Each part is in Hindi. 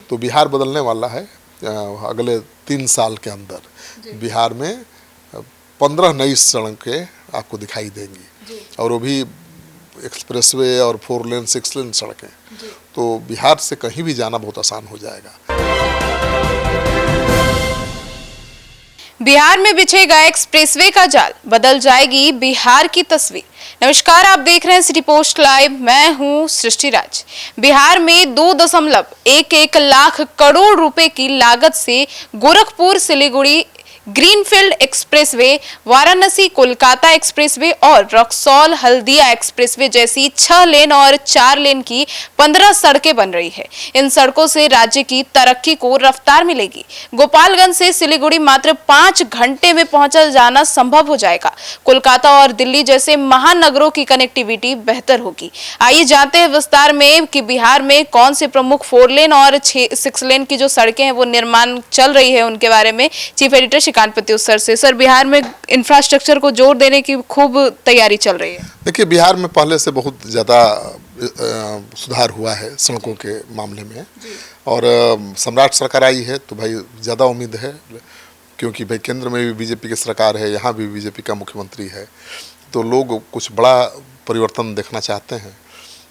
तो बिहार बदलने वाला है। अगले 3 साल के अंदर बिहार में 15 नई सड़कें आपको दिखाई देंगी, और वो भी एक्सप्रेसवे और 4 लेन 6 लेन सड़कें। तो बिहार से कहीं भी जाना बहुत आसान हो जाएगा। बिहार में बिछेगा एक्सप्रेसवे का जाल, बदल जाएगी बिहार की तस्वीर। नमस्कार, आप देख रहे हैं सिटी पोस्ट लाइव, मैं हूं सृष्टि राज। बिहार में 2.11 लाख करोड़ रुपए की लागत से Gorakhpur Siliguri greenfield expressway, Varanasi Kolkata expressway और रक्सौल हल्दिया एक्सप्रेसवे जैसी 6 लेन और 4 लेन की 15 सड़कें बन रही है। इन सड़कों से राज्य की तरक्की को रफ्तार मिलेगी। गोपालगंज से सिलीगुड़ी मात्र 5 घंटे में पहुंचा जाना संभव हो जाएगा। कोलकाता और दिल्ली जैसे महानगरों की कनेक्टिविटी बेहतर होगी। आइए जानते हैं विस्तार में कि बिहार में कौन से प्रमुख 4 लेन और 6 लेन की जो सड़कें हैं वो निर्माण चल रही है, उनके बारे में चीफ एडिटर कानपति सर से। सर, बिहार में इंफ्रास्ट्रक्चर को जोर देने की खूब तैयारी चल रही है। देखिए, बिहार में पहले से बहुत ज़्यादा सुधार हुआ है सड़कों के मामले में, और सम्राट सरकार आई है तो भाई ज़्यादा उम्मीद है, क्योंकि भाई केंद्र में भी बीजेपी की सरकार है, यहाँ भी बीजेपी का मुख्यमंत्री है, तो लोग कुछ बड़ा परिवर्तन देखना चाहते हैं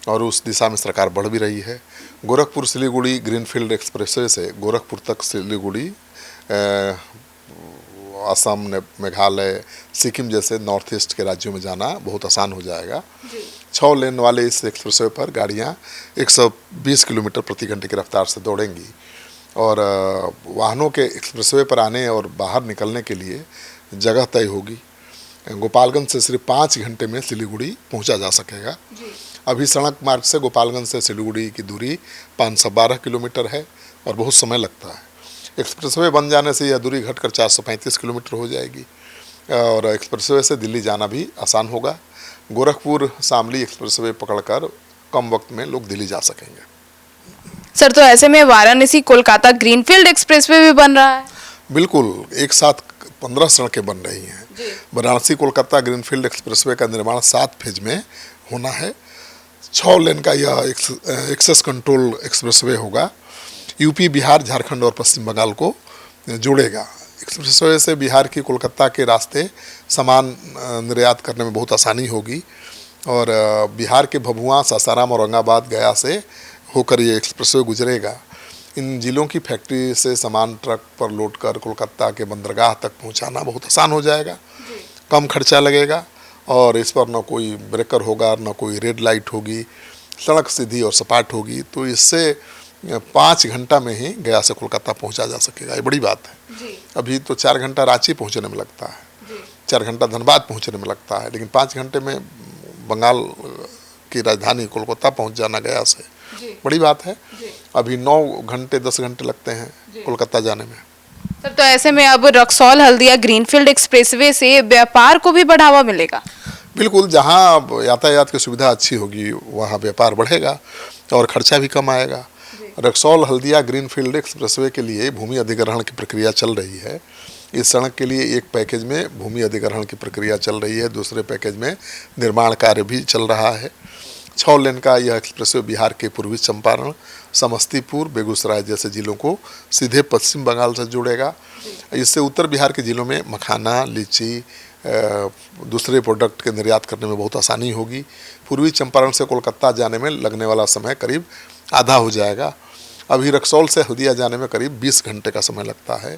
और उस दिशा में सरकार बढ़ भी रही है। गोरखपुर सिलीगुड़ी ग्रीनफील्ड एक्सप्रेसवे से गोरखपुर तक सिलीगुड़ी, असम, मेघालय, सिक्किम जैसे नॉर्थ ईस्ट के राज्यों में जाना बहुत आसान हो जाएगा। 6 लेन वाले इस एक्सप्रेसवे पर गाड़ियाँ 120 किलोमीटर प्रति घंटे की रफ्तार से दौड़ेंगी, और वाहनों के एक्सप्रेसवे पर आने और बाहर निकलने के लिए जगह तय होगी। गोपालगंज से सिर्फ 5 घंटे में सिलीगुड़ी पहुंचा जा सकेगा। अभी सड़क मार्ग से गोपालगंज से सिलीगुड़ी की दूरी 512 किलोमीटर है और बहुत समय लगता है। एक्सप्रेसवे बन जाने से यह दूरी घटकर 435 किलोमीटर हो जाएगी, और एक्सप्रेसवे से दिल्ली जाना भी आसान होगा। गोरखपुर शामली एक्सप्रेसवे पकड़कर कम वक्त में लोग दिल्ली जा सकेंगे। सर, तो ऐसे में वाराणसी कोलकाता ग्रीनफील्ड एक्सप्रेसवे भी बन रहा है? बिल्कुल, एक साथ 15 सड़कें बन रही हैं। वाराणसी कोलकाता ग्रीनफील्ड एक्सप्रेसवे का निर्माण 7 फेज में होना है। 6 लेन का यह एक्सेस कंट्रोल एक्सप्रेसवे होगा। यूपी, बिहार, झारखंड और पश्चिम बंगाल को जोड़ेगा। एक्सप्रेसवे से बिहार की कोलकाता के रास्ते सामान निर्यात करने में बहुत आसानी होगी, और बिहार के भभुआ, सासाराम, औरंगाबाद, गया से होकर ये एक्सप्रेसवे गुजरेगा। इन जिलों की फैक्ट्री से सामान ट्रक पर लोड कर कोलकाता के बंदरगाह तक पहुंचाना बहुत आसान हो जाएगा, कम खर्चा लगेगा, और इस पर न कोई ब्रेकर होगा, न कोई रेड लाइट होगी, सड़क सीधी और सपाट होगी। तो इससे 5 घंटा में ही गया से कोलकाता पहुंचा जा सकेगा। ये बड़ी बात है। अभी तो 4 घंटा रांची पहुंचने में लगता है, 4 घंटा धनबाद पहुंचने में लगता है, लेकिन 5 घंटे में बंगाल की राजधानी कोलकाता पहुंच जाना गया से बड़ी बात है। अभी 9 घंटे 10 घंटे लगते हैं कोलकाता जाने में। सर, तो ऐसे में अब रक्सौल हल्दिया ग्रीनफील्ड एक्सप्रेसवे से व्यापार को भी बढ़ावा मिलेगा? बिल्कुल, जहाँ यातायात की सुविधा अच्छी होगी वहाँ व्यापार बढ़ेगा और खर्चा भी कम आएगा। रक्सौल हल्दिया ग्रीनफील्ड एक्सप्रेसवे के लिए भूमि अधिग्रहण की प्रक्रिया चल रही है। इस सड़क के लिए एक पैकेज में भूमि अधिग्रहण की प्रक्रिया चल रही है, दूसरे पैकेज में निर्माण कार्य भी चल रहा है। 6 लेन का यह एक्सप्रेसवे बिहार के पूर्वी चंपारण, समस्तीपुर, बेगूसराय जैसे जिलों को सीधे पश्चिम बंगाल से जोड़ेगा। इससे उत्तर बिहार के जिलों में मखाना, लीची, दूसरे प्रोडक्ट के निर्यात करने में बहुत आसानी होगी। पूर्वी चंपारण से कोलकाता जाने में लगने वाला समय करीब आधा हो जाएगा। अभी रक्सौल से हल्दिया जाने में करीब 20 घंटे का समय लगता है।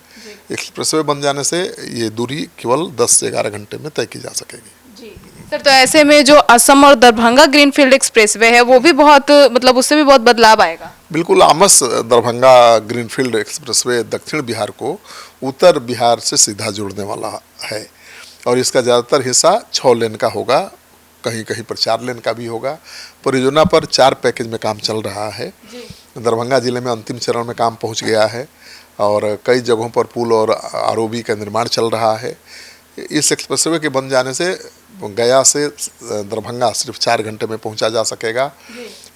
एक्सप्रेसवे बन जाने से ये दूरी केवल 10 से 11 घंटे में तय की जा सकेगी। सर, तो ऐसे में जो असम और दरभंगा ग्रीनफील्ड एक्सप्रेसवे है वो भी बहुत उससे भी बहुत बदलाव आएगा? बिल्कुल, आमस दरभंगा ग्रीनफील्ड एक्सप्रेसवे दक्षिण बिहार को उत्तर बिहार से सीधा जोड़ने वाला है, और इसका ज़्यादातर हिस्सा 6 लेन का होगा, कहीं कहीं पर 4 लेन का भी होगा। परियोजना पर 4 पैकेज में काम चल रहा है। दरभंगा जिले में अंतिम चरण में काम पहुंच गया है, और कई जगहों पर पुल और आरओबी का निर्माण चल रहा है। इस एक्सप्रेसवे के बन जाने से गया से दरभंगा सिर्फ 4 घंटे में पहुंचा जा सकेगा।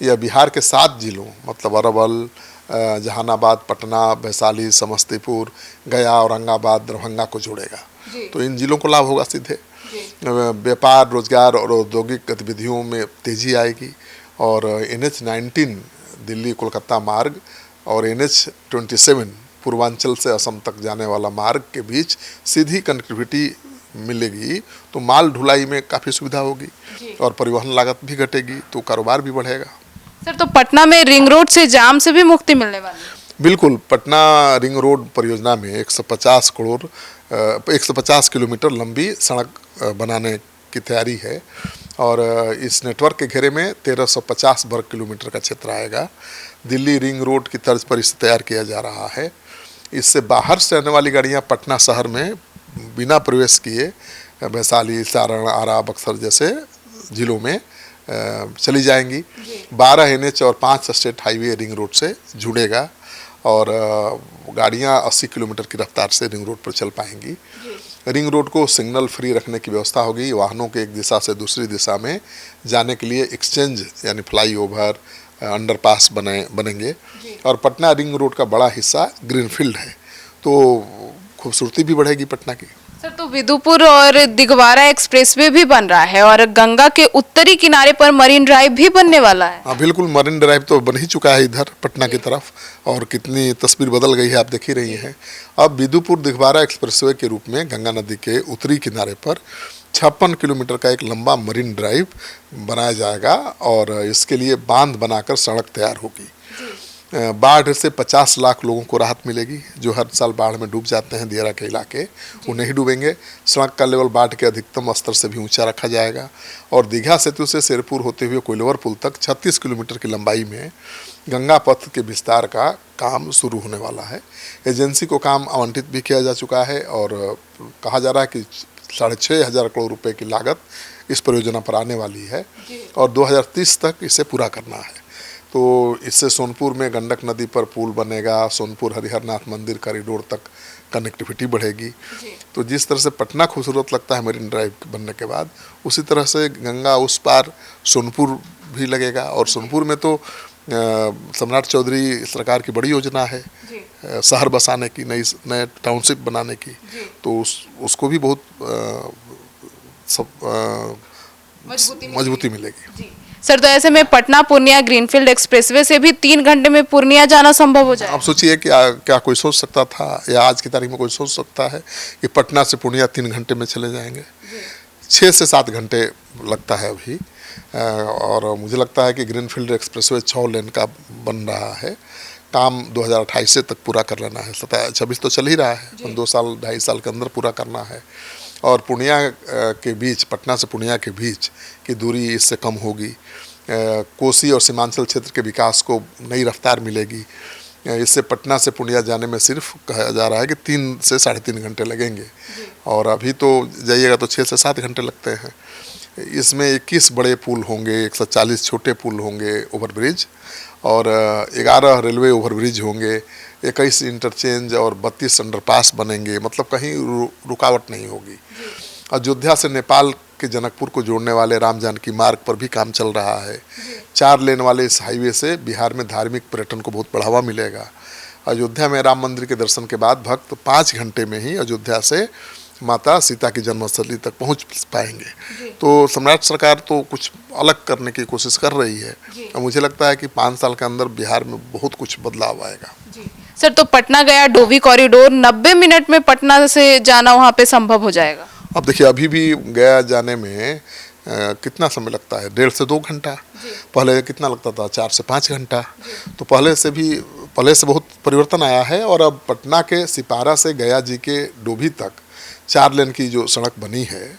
यह बिहार के 7 जिलों मतलब अरवल, जहानाबाद, पटना, वैशाली, समस्तीपुर, गया, औरंगाबाद, दरभंगा को जोड़ेगा। तो इन जिलों को लाभ होगा सीधे। व्यापार, रोजगार और औद्योगिक गतिविधियों में तेजी आएगी, और NH-19 दिल्ली कोलकाता मार्ग और NH-27 पूर्वांचल से असम तक जाने वाला मार्ग के बीच सीधी कनेक्टिविटी मिलेगी तो माल ढुलाई में काफ़ी सुविधा होगी और परिवहन लागत भी घटेगी, तो कारोबार भी बढ़ेगा। सर, तो पटना में रिंग रोड से जाम से भी मुक्ति मिलने वाली है? बिल्कुल, पटना रिंग रोड परियोजना में 150 किलोमीटर लंबी सड़क बनाने की तैयारी है और इस नेटवर्क के घेरे में 1350 वर्ग किलोमीटर का क्षेत्र आएगा। दिल्ली रिंग रोड की तर्ज पर इसे तैयार किया जा रहा है। इससे बाहर से आने वाली गाड़ियां पटना शहर में बिना प्रवेश किए वैशाली, सारण, आरा, बक्सर जैसे जिलों में चली जाएंगी। 12 NH और 5 स्टेट हाईवे रिंग रोड से जुड़ेगा और गाड़ियां 80 किलोमीटर की रफ्तार से रिंग रोड पर चल पाएंगी। रिंग रोड को सिग्नल फ्री रखने की व्यवस्था होगी। वाहनों के एक दिशा से दूसरी दिशा में जाने के लिए एक्सचेंज यानी फ्लाईओवर, अंडरपास बनेंगे और पटना रिंग रोड का बड़ा हिस्सा ग्रीनफील्ड है, तो खूबसूरती भी बढ़ेगी पटना की। सर, तो विदुपुर और दिघवारा एक्सप्रेसवे भी बन रहा है और गंगा के उत्तरी किनारे पर मरीन ड्राइव भी बनने वाला है। हाँ बिल्कुल, मरीन ड्राइव तो बन ही चुका है इधर पटना की तरफ और कितनी तस्वीर बदल गई है आप देख ही रही हैं। अब विदुपुर दिघवारा एक्सप्रेसवे के रूप में गंगा नदी के उत्तरी किनारे पर 56 किलोमीटर का एक लंबा मरीन ड्राइव बनाया जाएगा और इसके लिए बांध बनाकर सड़क तैयार होगी। बाढ़ से 50 लाख लोगों को राहत मिलेगी जो हर साल बाढ़ में डूब जाते हैं। दियारा के इलाके वो नहीं डूबेंगे। सड़क का लेवल बाढ़ के अधिकतम स्तर से भी ऊंचा रखा जाएगा और दीघा सेतु से शेरपुर होते हुए कोइलवर पुल तक 36 किलोमीटर की लंबाई में गंगा पथ के विस्तार का काम शुरू होने वाला है। एजेंसी को काम आवंटित भी किया जा चुका है और कहा जा रहा है कि 6,500 करोड़ रुपए की लागत इस परियोजना पर आने वाली है और 2030 तक इसे पूरा करना है। तो इससे सोनपुर में गंडक नदी पर पुल बनेगा, सोनपुर हरिहरनाथ मंदिर कॉरिडोर तक कनेक्टिविटी बढ़ेगी। तो जिस तरह से पटना खूबसूरत लगता है मरीन ड्राइव बनने के बाद, उसी तरह से गंगा उस पार सोनपुर भी लगेगा और सोनपुर में तो सम्राट चौधरी सरकार की बड़ी योजना है शहर बसाने की, नए टाउनशिप बनाने की, तो उसको भी बहुत मजबूती मिलेगी। सर, तो ऐसे में पटना पूर्णिया ग्रीनफील्ड एक्सप्रेसवे से भी 3 घंटे में पूर्णिया जाना संभव हो जाए। आप सोचिए कि क्या कोई सोच सकता था या आज की तारीख में कोई सोच सकता है कि पटना से पूर्णिया 3 घंटे में चले जाएंगे। 6 से 7 घंटे लगता है अभी और मुझे लगता है कि ग्रीनफील्ड एक्सप्रेसवे 6 लेन का बन रहा है। काम 2028 से तक पूरा कर लेना है। 26 तो चल ही रहा है, 2 साल 2.5 साल के अंदर पूरा करना है और पूर्णिया के बीच, पटना से पूर्णिया के बीच की दूरी इससे कम होगी। कोसी और सीमांचल क्षेत्र के विकास को नई रफ्तार मिलेगी। इससे पटना से पूर्णिया जाने में सिर्फ कहा जा रहा है कि 3 से 3.5 घंटे लगेंगे और अभी तो जाइएगा तो 6 से 7 घंटे लगते हैं। इसमें 21 बड़े पुल होंगे, 140 छोटे पुल होंगे, ओवरब्रिज और 11 रेलवे ओवरब्रिज होंगे, 21 इंटरचेंज और 32 अंडरपास बनेंगे। मतलब कहीं रुकावट नहीं होगी। अयोध्या से नेपाल के जनकपुर को जोड़ने वाले राम जानकी मार्ग पर भी काम चल रहा है। 4 लेन वाले इस हाईवे से बिहार में धार्मिक पर्यटन को बहुत बढ़ावा मिलेगा। अयोध्या में राम मंदिर के दर्शन के बाद भक्त 5 घंटे में ही अयोध्या से माता सीता की जन्मस्थली तक पहुंच पाएंगे। तो सम्राट सरकार तो कुछ अलग करने की कोशिश कर रही है और मुझे लगता है कि 5 साल के अंदर बिहार में बहुत कुछ बदलाव आएगा। सर, तो पटना गया डोभी कॉरिडोर 90 मिनट में पटना से जाना वहाँ पे संभव हो जाएगा। अब देखिए, अभी भी गया जाने में कितना समय लगता है, 1.5 से 2 घंटा। पहले कितना लगता था, 4 से 5 घंटा। तो पहले से बहुत परिवर्तन आया है और अब पटना के सिपारा से गया जी के डोभी तक 4 लेन की जो सड़क बनी है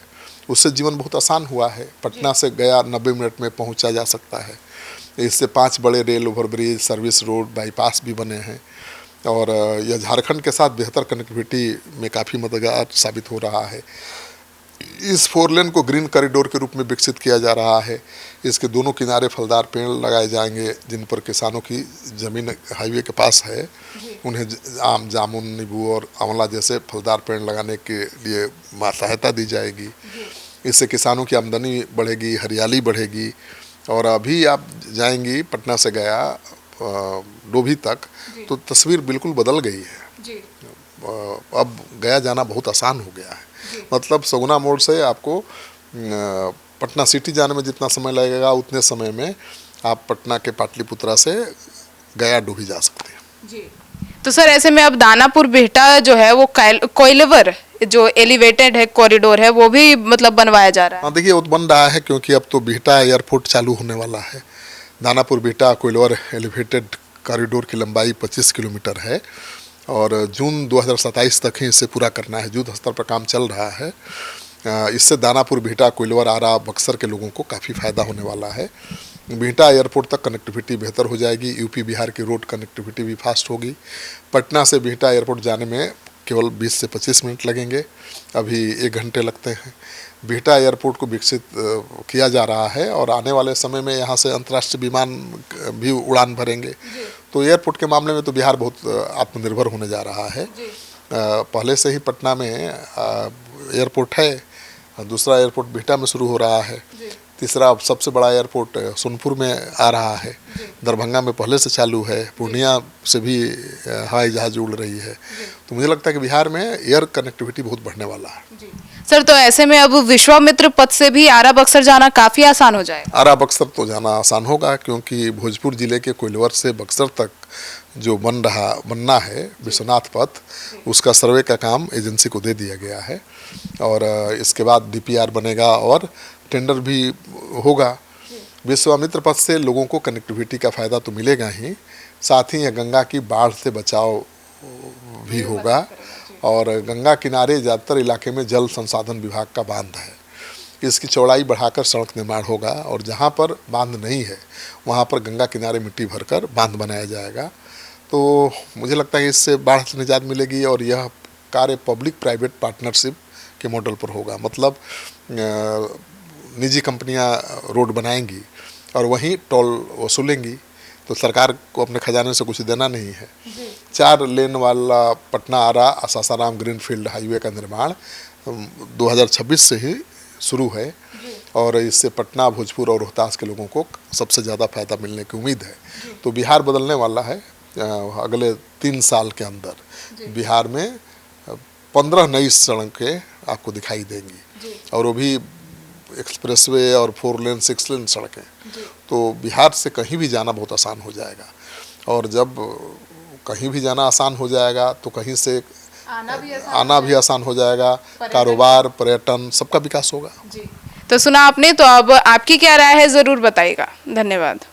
उससे जीवन बहुत आसान हुआ है। पटना से गया 90 मिनट में पहुंचा जा सकता है। इससे 5 बड़े rail overbridge, service road, bypass भी बने हैं और यह झारखंड के साथ बेहतर कनेक्टिविटी में काफ़ी मददगार साबित हो रहा है। इस 4 लेन को ग्रीन कॉरिडोर के रूप में विकसित किया जा रहा है। इसके दोनों किनारे फलदार पेड़ लगाए जाएंगे जिन पर किसानों की ज़मीन हाईवे के पास है, उन्हें आम, जामुन, नींबू और आंवला जैसे फलदार पेड़ लगाने के लिए सहायता दी जाएगी। इससे किसानों की आमदनी बढ़ेगी, हरियाली बढ़ेगी। और अभी आप जाएंगी पटना से गया डोभी तक तो तस्वीर बिल्कुल बदल गई है। अब गया जाना बहुत आसान हो गया है। मतलब सगुना मोड़ से आपको पटना सिटी जाने में जितना समय लगेगा उतने समय में आप पटना के पाटलिपुत्रा से गया डोभी जा सकते हैं। जी। तो सर ऐसे में अब दानापुर बिहटा जो है वो कोइलवर जो एलिवेटेड है कॉरिडोर है वो भी मतलब बनवाया जा रहा है। हाँ देखिए, वो तो बन रहा है क्योंकि अब तो बिहटा एयरपोर्ट चालू होने वाला है। दानापुर बिहटा कोइलवर एलिवेटेड कॉरिडोर की लंबाई 25 किलोमीटर है और जून 2027 तक ही इसे पूरा करना है। युद्ध स्तर पर काम चल रहा है। इससे दानापुर बिहटा कोइलवर आरा बक्सर के लोगों को काफ़ी फ़ायदा होने वाला है। बिहटा एयरपोर्ट तक कनेक्टिविटी बेहतर हो जाएगी। यूपी बिहार की रोड कनेक्टिविटी भी फास्ट होगी। पटना से बिहटा एयरपोर्ट जाने में केवल 20 से 25 मिनट लगेंगे, अभी 1 घंटे लगते हैं। बिहटा एयरपोर्ट को विकसित किया जा रहा है और आने वाले समय में यहाँ से अंतर्राष्ट्रीय विमान भी उड़ान भरेंगे। तो एयरपोर्ट के मामले में तो बिहार बहुत आत्मनिर्भर होने जा रहा है। पहले से ही पटना में एयरपोर्ट है, दूसरा एयरपोर्ट बिहटा में शुरू हो रहा है, तीसरा अब सबसे बड़ा एयरपोर्ट सोनपुर में आ रहा है, दरभंगा में पहले से चालू है, पूर्णिया से भी हवाई जहाज उड़ रही है। तो मुझे लगता है कि बिहार में एयर कनेक्टिविटी बहुत बढ़ने वाला है। सर तो ऐसे में अब विश्वामित्र पथ से भी आरा बक्सर जाना काफ़ी आसान हो जाएगा। आरा बक्सर तो जाना आसान होगा क्योंकि भोजपुर जिले के कोइलवर से बक्सर तक जो बनना है विश्वनाथ पथ, उसका सर्वे का काम एजेंसी को दे दिया गया है और इसके बाद DPR बनेगा और टेंडर भी होगा। विश्वामित्र पथ से लोगों को कनेक्टिविटी का फ़ायदा तो मिलेगा ही, साथ ही गंगा की बाढ़ से बचाव भी होगा और गंगा किनारे ज़्यादातर इलाके में जल संसाधन विभाग का बांध है। इसकी चौड़ाई बढ़ाकर सड़क निर्माण होगा और जहाँ पर बांध नहीं है वहाँ पर गंगा किनारे मिट्टी भरकर बांध बनाया जाएगा। तो मुझे लगता है इससे बाढ़ से निजात मिलेगी और यह कार्य पब्लिक प्राइवेट पार्टनरशिप के मॉडल पर होगा। मतलब निजी कंपनियां रोड बनाएंगी और वहीं टोल वसूलेंगी, तो सरकार को अपने खजाने से कुछ देना नहीं है। 4 लेन वाला पटना आरा सासाराम ग्रीनफील्ड हाईवे का निर्माण 2026 से ही शुरू है और इससे पटना, भोजपुर और रोहतास के लोगों को सबसे ज़्यादा फायदा मिलने की उम्मीद है। तो बिहार बदलने वाला है। अगले 3 साल के अंदर बिहार में 15 नई सड़कें आपको दिखाई देंगी और वो भी एक्सप्रेसवे और 4 लेन 6 लेन सड़कें। तो बिहार से कहीं भी जाना बहुत आसान हो जाएगा और जब कहीं भी जाना आसान हो जाएगा तो कहीं से आना भी आसान हो जाएगा। कारोबार, पर्यटन, सबका विकास होगा। तो सुना आपने, तो अब आपकी क्या राय है ज़रूर बताइएगा। धन्यवाद।